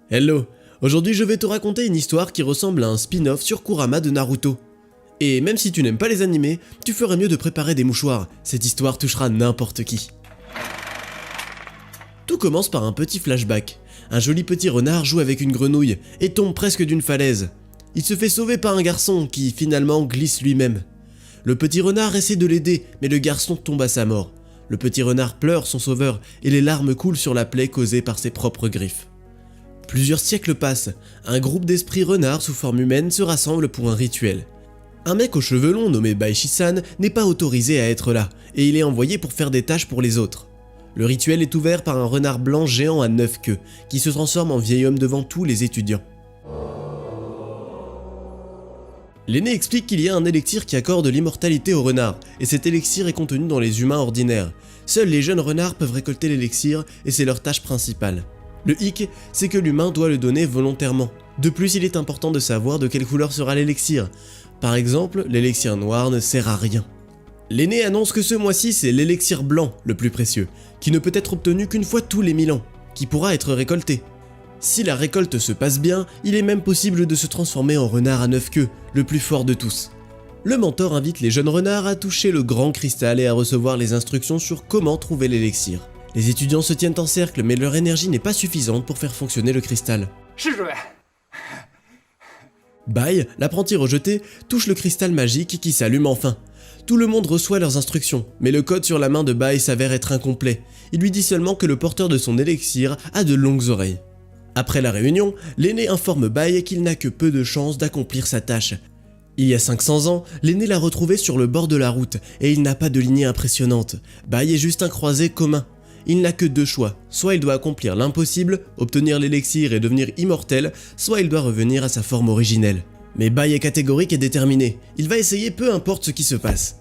Hello, aujourd'hui je vais te raconter une histoire qui ressemble à un spin-off sur Kurama de Naruto. Et même si tu n'aimes pas les animés, tu ferais mieux de préparer des mouchoirs, cette histoire touchera n'importe qui. Tout commence par un petit flashback. Un joli petit renard joue avec une grenouille et tombe presque d'une falaise. Il se fait sauver par un garçon qui finalement glisse lui-même. Le petit renard essaie de l'aider, mais le garçon tombe à sa mort. Le petit renard pleure son sauveur et les larmes coulent sur la plaie causée par ses propres griffes. Plusieurs siècles passent, un groupe d'esprits renards sous forme humaine se rassemble pour un rituel. Un mec aux cheveux longs nommé Baishi-san n'est pas autorisé à être là, et il est envoyé pour faire des tâches pour les autres. Le rituel est ouvert par un renard blanc géant à 9 queues, qui se transforme en vieil homme devant tous les étudiants. L'aîné explique qu'il y a un élixir qui accorde l'immortalité aux renards, et cet élixir est contenu dans les humains ordinaires. Seuls les jeunes renards peuvent récolter l'élixir, et c'est leur tâche principale. Le hic, c'est que l'humain doit le donner volontairement. De plus, il est important de savoir de quelle couleur sera l'élixir. Par exemple, l'élixir noir ne sert à rien. L'aîné annonce que ce mois-ci, c'est l'élixir blanc, le plus précieux, qui ne peut être obtenu qu'une fois tous les 1000 ans, qui pourra être récolté. Si la récolte se passe bien, il est même possible de se transformer en renard à 9 queues, le plus fort de tous. Le mentor invite les jeunes renards à toucher le grand cristal et à recevoir les instructions sur comment trouver l'élixir. Les étudiants se tiennent en cercle, mais leur énergie n'est pas suffisante pour faire fonctionner le cristal. Bai, l'apprenti rejeté, touche le cristal magique qui s'allume enfin. Tout le monde reçoit leurs instructions, mais le code sur la main de Bai s'avère être incomplet. Il lui dit seulement que le porteur de son élixir a de longues oreilles. Après la réunion, l'aîné informe Bai qu'il n'a que peu de chances d'accomplir sa tâche. Il y a 500 ans, l'aîné l'a retrouvé sur le bord de la route, et il n'a pas de lignée impressionnante. Bai est juste un croisé commun. Il n'a que deux choix, soit il doit accomplir l'impossible, obtenir l'élixir et devenir immortel, soit il doit revenir à sa forme originelle. Mais Bai est catégorique et déterminé, il va essayer peu importe ce qui se passe.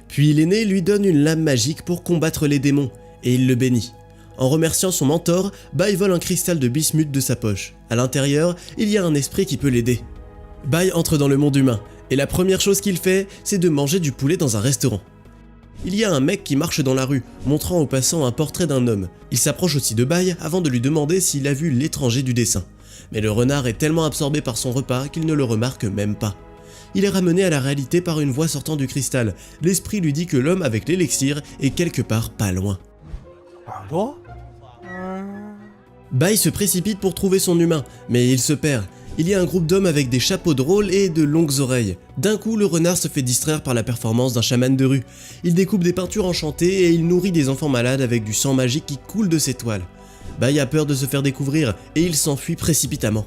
Puis l'aîné lui donne une lame magique pour combattre les démons, et il le bénit. En remerciant son mentor, Bai vole un cristal de bismuth de sa poche. À l'intérieur, il y a un esprit qui peut l'aider. Bai entre dans le monde humain, et la première chose qu'il fait, c'est de manger du poulet dans un restaurant. Il y a un mec qui marche dans la rue, montrant aux passants un portrait d'un homme. Il s'approche aussi de Bai avant de lui demander s'il a vu l'étranger du dessin. Mais le renard est tellement absorbé par son repas qu'il ne le remarque même pas. Il est ramené à la réalité par une voix sortant du cristal. L'esprit lui dit que l'homme avec l'élixir est quelque part pas loin. Bai se précipite pour trouver son humain, mais il se perd. Il y a un groupe d'hommes avec des chapeaux drôles et de longues oreilles. D'un coup, le renard se fait distraire par la performance d'un chaman de rue. Il découpe des peintures enchantées et il nourrit des enfants malades avec du sang magique qui coule de ses toiles. Bai a peur de se faire découvrir et il s'enfuit précipitamment.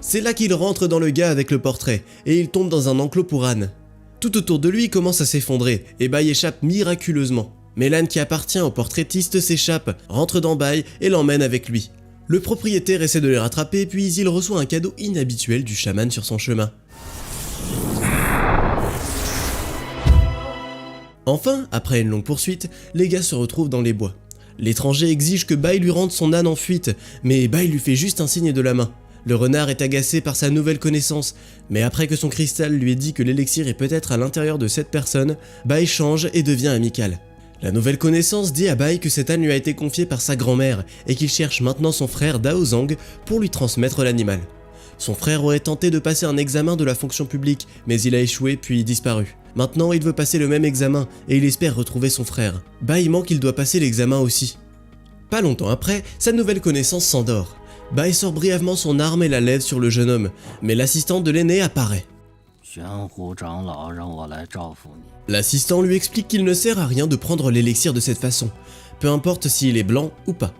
C'est là qu'il rentre dans le gars avec le portrait et il tombe dans un enclos pour ânes. Tout autour de lui commence à s'effondrer et Bai échappe miraculeusement. Mais l'âne qui appartient au portraitiste s'échappe, rentre dans Bai et l'emmène avec lui. Le propriétaire essaie de les rattraper, puis il reçoit un cadeau inhabituel du chaman sur son chemin. Enfin, après une longue poursuite, les gars se retrouvent dans les bois. L'étranger exige que Bai lui rende son âne en fuite, mais Bai lui fait juste un signe de la main. Le renard est agacé par sa nouvelle connaissance, mais après que son cristal lui ait dit que l'élixir est peut-être à l'intérieur de cette personne, Bai change et devient amical. La nouvelle connaissance dit à Bai que cet âne lui a été confié par sa grand-mère et qu'il cherche maintenant son frère Daozang pour lui transmettre l'animal. Son frère aurait tenté de passer un examen de la fonction publique, mais il a échoué puis disparu. Maintenant, il veut passer le même examen et il espère retrouver son frère. Bai ment qu'il doit passer l'examen aussi. Pas longtemps après, sa nouvelle connaissance s'endort. Bai sort brièvement son arme et la lève sur le jeune homme, mais l'assistant de l'aîné apparaît. L'assistant lui explique qu'il ne sert à rien de prendre l'élixir de cette façon, peu importe s'il est blanc ou pas.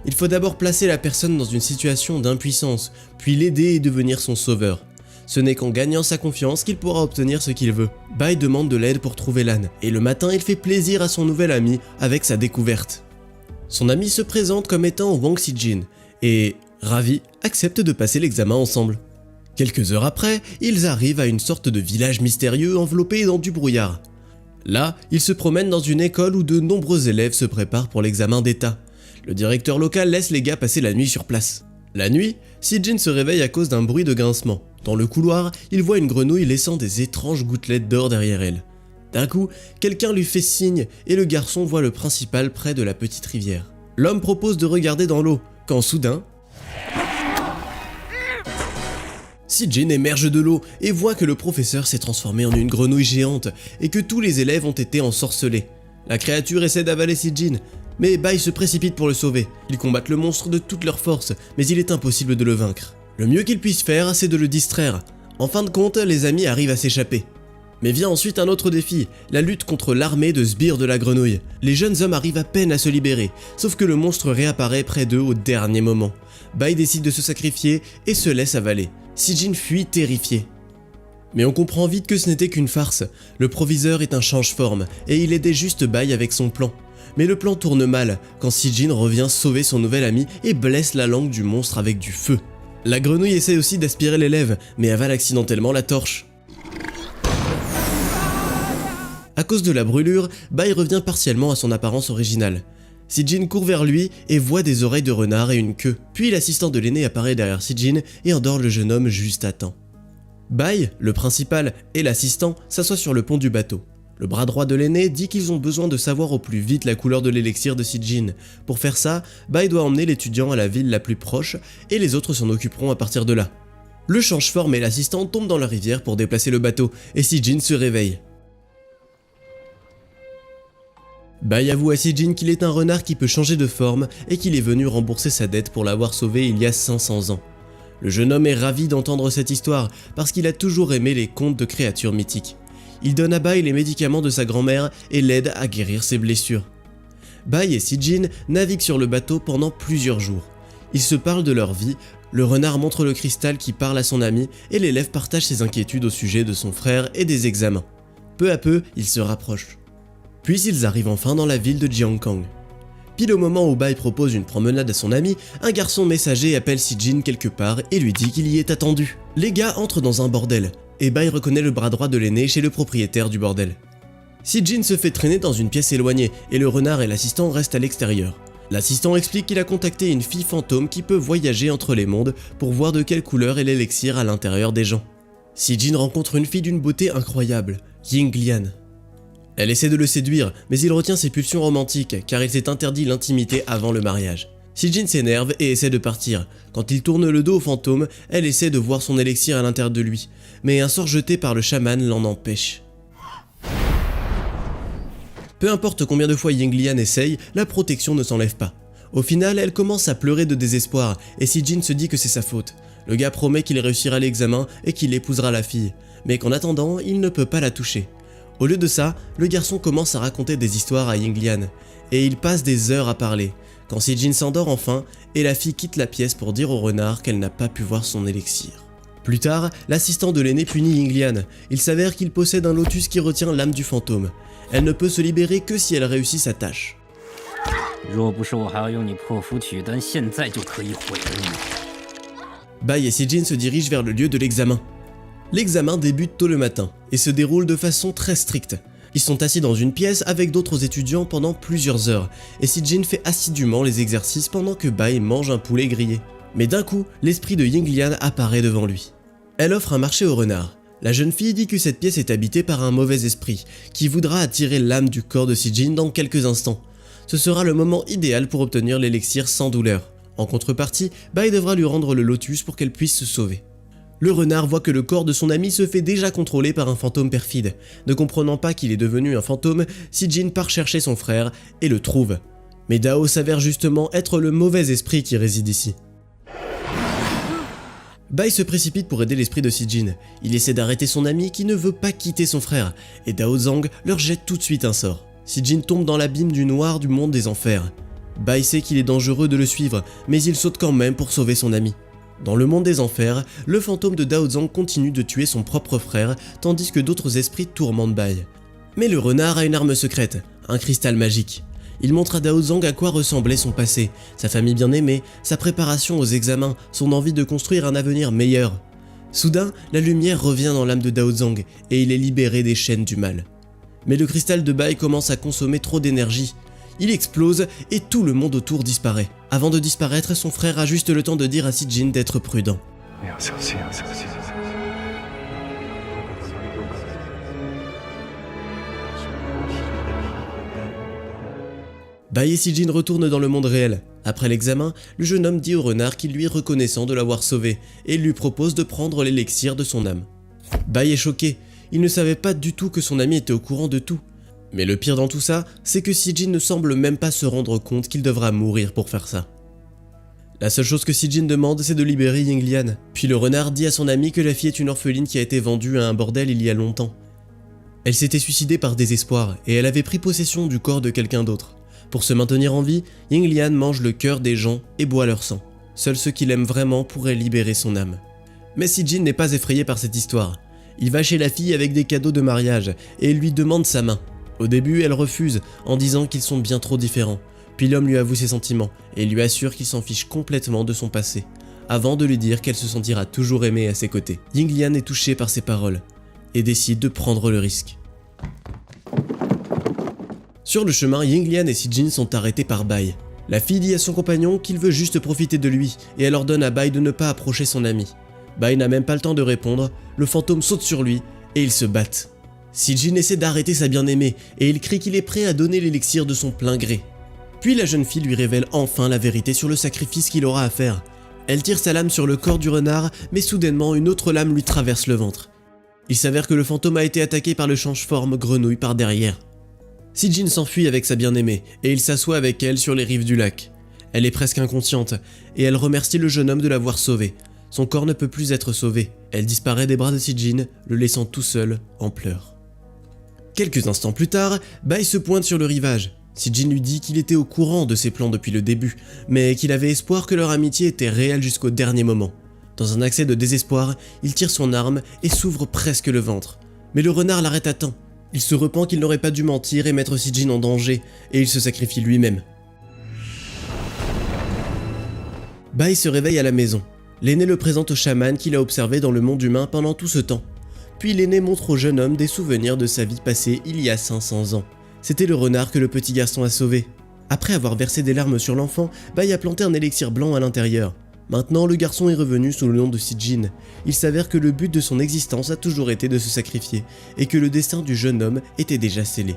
Il faut d'abord placer la personne dans une situation d'impuissance, puis l'aider et devenir son sauveur. Ce n'est qu'en gagnant sa confiance qu'il pourra obtenir ce qu'il veut. Bai demande de l'aide pour trouver l'âne, et le matin il fait plaisir à son nouvel ami avec sa découverte. Son ami se présente comme étant Wang Xijin, et, ravi, accepte de passer l'examen ensemble. Quelques heures après, ils arrivent à une sorte de village mystérieux enveloppé dans du brouillard. Là, ils se promènent dans une école où de nombreux élèves se préparent pour l'examen d'état. Le directeur local laisse les gars passer la nuit sur place. La nuit, Xijin se réveille à cause d'un bruit de grincement. Dans le couloir, il voit une grenouille laissant des étranges gouttelettes d'or derrière elle. D'un coup, quelqu'un lui fait signe et le garçon voit le principal près de la petite rivière. L'homme propose de regarder dans l'eau, quand soudain... Si-jin émerge de l'eau et voit que le professeur s'est transformé en une grenouille géante et que tous les élèves ont été ensorcelés. La créature essaie d'avaler Si-jin, mais Bai se précipite pour le sauver. Ils combattent le monstre de toute leur force, mais il est impossible de le vaincre. Le mieux qu'ils puissent faire, c'est de le distraire. En fin de compte, les amis arrivent à s'échapper. Mais vient ensuite un autre défi, la lutte contre l'armée de sbires de la grenouille. Les jeunes hommes arrivent à peine à se libérer, sauf que le monstre réapparaît près d'eux au dernier moment. Bai décide de se sacrifier et se laisse avaler. Si-jin fuit terrifié. Mais on comprend vite que ce n'était qu'une farce. Le proviseur est un change-forme et il aidait juste Bai avec son plan. Mais le plan tourne mal quand Si-jin revient sauver son nouvel ami et blesse la langue du monstre avec du feu. La grenouille essaie aussi d'aspirer l'élève, mais avale accidentellement la torche. À cause de la brûlure, Bai revient partiellement à son apparence originale. Si-jin court vers lui et voit des oreilles de renard et une queue. Puis l'assistant de l'aîné apparaît derrière Si-jin et endort le jeune homme juste à temps. Bai, le principal, et l'assistant s'assoient sur le pont du bateau. Le bras droit de l'aîné dit qu'ils ont besoin de savoir au plus vite la couleur de l'élixir de Si-jin. Pour faire ça, Bai doit emmener l'étudiant à la ville la plus proche et les autres s'en occuperont à partir de là. Le change-forme et l'assistant tombent dans la rivière pour déplacer le bateau et Si-jin se réveille. Bai avoue à Si-jin qu'il est un renard qui peut changer de forme et qu'il est venu rembourser sa dette pour l'avoir sauvé il y a 500 ans. Le jeune homme est ravi d'entendre cette histoire parce qu'il a toujours aimé les contes de créatures mythiques. Il donne à Bai les médicaments de sa grand-mère et l'aide à guérir ses blessures. Bai et Si-jin naviguent sur le bateau pendant plusieurs jours. Ils se parlent de leur vie, le renard montre le cristal qui parle à son ami et l'élève partage ses inquiétudes au sujet de son frère et des examens. Peu à peu, ils se rapprochent. Puis ils arrivent enfin dans la ville de Jiangkang. Pile au moment où Bai propose une promenade à son ami, un garçon messager appelle Si-jin quelque part et lui dit qu'il y est attendu. Les gars entrent dans un bordel, et Bai reconnaît le bras droit de l'aîné chez le propriétaire du bordel. Si-jin se fait traîner dans une pièce éloignée, et le renard et l'assistant restent à l'extérieur. L'assistant explique qu'il a contacté une fille fantôme qui peut voyager entre les mondes pour voir de quelle couleur est l'élixir à l'intérieur des gens. Si-jin rencontre une fille d'une beauté incroyable, Yinglian. Elle essaie de le séduire, mais il retient ses pulsions romantiques car il s'est interdit l'intimité avant le mariage. Si-jin s'énerve et essaie de partir. Quand il tourne le dos au fantôme, elle essaie de voir son élixir à l'intérieur de lui, mais un sort jeté par le chaman l'en empêche. Peu importe combien de fois Yinglian essaye, la protection ne s'enlève pas. Au final, elle commence à pleurer de désespoir et Si-jin se dit que c'est sa faute. Le gars promet qu'il réussira l'examen et qu'il épousera la fille, mais qu'en attendant, il ne peut pas la toucher. Au lieu de ça, le garçon commence à raconter des histoires à Yinglian, et il passe des heures à parler, quand Si-jin s'endort enfin, et la fille quitte la pièce pour dire au renard qu'elle n'a pas pu voir son élixir. Plus tard, l'assistant de l'aîné punit Yinglian. Il s'avère qu'il possède un lotus qui retient l'âme du fantôme. Elle ne peut se libérer que si elle réussit sa tâche. Bai et Si-jin se dirigent vers le lieu de l'examen. L'examen débute tôt le matin et se déroule de façon très stricte. Ils sont assis dans une pièce avec d'autres étudiants pendant plusieurs heures et Si-jin fait assidûment les exercices pendant que Bai mange un poulet grillé. Mais d'un coup, l'esprit de Yinglian apparaît devant lui. Elle offre un marché au renard. La jeune fille dit que cette pièce est habitée par un mauvais esprit qui voudra attirer l'âme du corps de Si-jin dans quelques instants. Ce sera le moment idéal pour obtenir l'élixir sans douleur. En contrepartie, Bai devra lui rendre le lotus pour qu'elle puisse se sauver. Le renard voit que le corps de son ami se fait déjà contrôler par un fantôme perfide. Ne comprenant pas qu'il est devenu un fantôme, Si-jin part chercher son frère et le trouve. Mais Dao s'avère justement être le mauvais esprit qui réside ici. Bai se précipite pour aider l'esprit de Si-jin. Il essaie d'arrêter son ami qui ne veut pas quitter son frère, et Dao Zhang leur jette tout de suite un sort. Si-jin tombe dans l'abîme du noir du monde des enfers. Bai sait qu'il est dangereux de le suivre, mais il saute quand même pour sauver son ami. Dans le monde des enfers, le fantôme de Dao Zhang continue de tuer son propre frère, tandis que d'autres esprits tourmentent Bai. Mais le renard a une arme secrète, un cristal magique. Il montre à Dao Zhang à quoi ressemblait son passé, sa famille bien-aimée, sa préparation aux examens, son envie de construire un avenir meilleur. Soudain, la lumière revient dans l'âme de Dao Zhang et il est libéré des chaînes du mal. Mais le cristal de Bai commence à consommer trop d'énergie. Il explose et tout le monde autour disparaît. Avant de disparaître, son frère a juste le temps de dire à Si-jin d'être prudent. Bai et Sijin retournent dans le monde réel. Après l'examen, le jeune homme dit au renard qu'il lui est reconnaissant de l'avoir sauvé et il lui propose de prendre l'élixir de son âme. Bai est choqué, il ne savait pas du tout que son ami était au courant de tout. Mais le pire dans tout ça, c'est que Sijin ne semble même pas se rendre compte qu'il devra mourir pour faire ça. La seule chose que Sijin demande, c'est de libérer Yinglian. Puis le renard dit à son ami que la fille est une orpheline qui a été vendue à un bordel il y a longtemps. Elle s'était suicidée par désespoir et elle avait pris possession du corps de quelqu'un d'autre. Pour se maintenir en vie, Yinglian mange le cœur des gens et boit leur sang. Seuls ceux qu'il aime vraiment pourraient libérer son âme. Mais Sijin n'est pas effrayé par cette histoire. Il va chez la fille avec des cadeaux de mariage et lui demande sa main. Au début, elle refuse en disant qu'ils sont bien trop différents. Puis l'homme lui avoue ses sentiments et lui assure qu'il s'en fiche complètement de son passé, avant de lui dire qu'elle se sentira toujours aimée à ses côtés. Yinglian est touché par ces paroles et décide de prendre le risque. Sur le chemin, Yinglian et Sijin sont arrêtés par Bai. La fille dit à son compagnon qu'il veut juste profiter de lui et elle ordonne à Bai de ne pas approcher son ami. Bai n'a même pas le temps de répondre, le fantôme saute sur lui et ils se battent. Sijin essaie d'arrêter sa bien-aimée et il crie qu'il est prêt à donner l'élixir de son plein gré. Puis la jeune fille lui révèle enfin la vérité sur le sacrifice qu'il aura à faire. Elle tire sa lame sur le corps du renard, mais soudainement une autre lame lui traverse le ventre. Il s'avère que le fantôme a été attaqué par le change-forme grenouille par derrière. Sijin s'enfuit avec sa bien-aimée et il s'assoit avec elle sur les rives du lac. Elle est presque inconsciente et elle remercie le jeune homme de l'avoir sauvée. Son corps ne peut plus être sauvé. Elle disparaît des bras de Sijin, le laissant tout seul en pleurs. Quelques instants plus tard, Bai se pointe sur le rivage. Sijin lui dit qu'il était au courant de ses plans depuis le début, mais qu'il avait espoir que leur amitié était réelle jusqu'au dernier moment. Dans un accès de désespoir, il tire son arme et s'ouvre presque le ventre. Mais le renard l'arrête à temps. Il se repent qu'il n'aurait pas dû mentir et mettre Sijin en danger, et il se sacrifie lui-même. Bai se réveille à la maison. L'aîné le présente au chaman qu'il a observé dans le monde humain pendant tout ce temps. Puis l'aîné montre au jeune homme des souvenirs de sa vie passée il y a 500 ans. C'était le renard que le petit garçon a sauvé. Après avoir versé des larmes sur l'enfant, Bai a planté un élixir blanc à l'intérieur. Maintenant, le garçon est revenu sous le nom de Sijin. Il s'avère que le but de son existence a toujours été de se sacrifier, et que le destin du jeune homme était déjà scellé.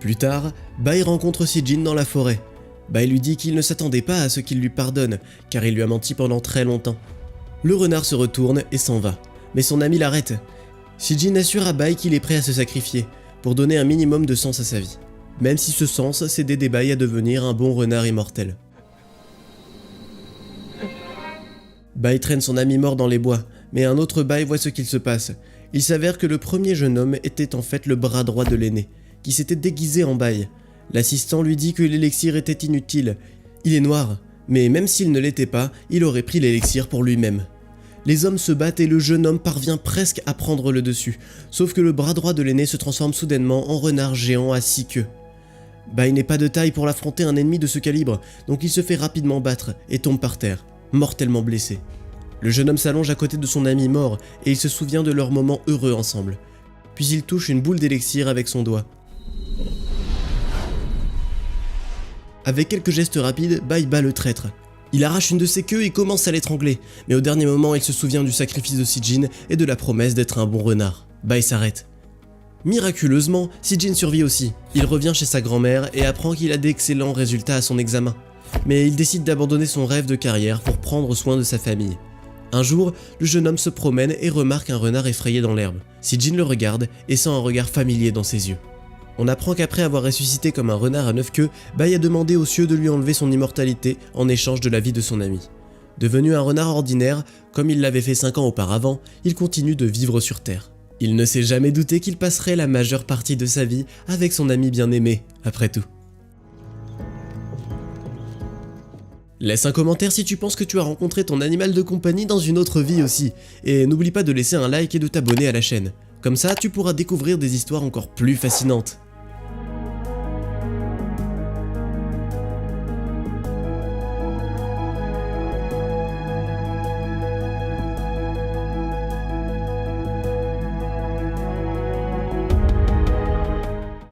Plus tard, Bai rencontre Sijin dans la forêt. Bai lui dit qu'il ne s'attendait pas à ce qu'il lui pardonne, car il lui a menti pendant très longtemps. Le renard se retourne et s'en va, mais son ami l'arrête. Sijin assure à Bai qu'il est prêt à se sacrifier, pour donner un minimum de sens à sa vie. Même si ce sens, c'est d'aider Bai à devenir un bon renard immortel. Bai traîne son ami mort dans les bois, mais un autre Bai voit ce qu'il se passe. Il s'avère que le premier jeune homme était en fait le bras droit de l'aîné, qui s'était déguisé en Bai. L'assistant lui dit que l'élixir était inutile. Il est noir, mais même s'il ne l'était pas, il aurait pris l'élixir pour lui-même. Les hommes se battent et le jeune homme parvient presque à prendre le dessus, sauf que le bras droit de l'aîné se transforme soudainement en renard géant à 6 queues. Bai n'est pas de taille pour l'affronter un ennemi de ce calibre, donc il se fait rapidement battre et tombe par terre, mortellement blessé. Le jeune homme s'allonge à côté de son ami mort et il se souvient de leurs moments heureux ensemble. Puis il touche une boule d'élixir avec son doigt. Avec quelques gestes rapides, Bai bat le traître. Il arrache une de ses queues et commence à l'étrangler, mais au dernier moment il se souvient du sacrifice de Sijin et de la promesse d'être un bon renard. Bai s'arrête. Miraculeusement, Sijin survit aussi. Il revient chez sa grand-mère et apprend qu'il a d'excellents résultats à son examen. Mais il décide d'abandonner son rêve de carrière pour prendre soin de sa famille. Un jour, le jeune homme se promène et remarque un renard effrayé dans l'herbe. Sijin le regarde et sent un regard familier dans ses yeux. On apprend qu'après avoir ressuscité comme un renard à 9 queues, Bai a demandé aux cieux de lui enlever son immortalité en échange de la vie de son ami. Devenu un renard ordinaire, comme il l'avait fait 5 ans auparavant, il continue de vivre sur Terre. Il ne s'est jamais douté qu'il passerait la majeure partie de sa vie avec son ami bien-aimé, après tout. Laisse un commentaire si tu penses que tu as rencontré ton animal de compagnie dans une autre vie aussi, et n'oublie pas de laisser un like et de t'abonner à la chaîne. Comme ça, tu pourras découvrir des histoires encore plus fascinantes.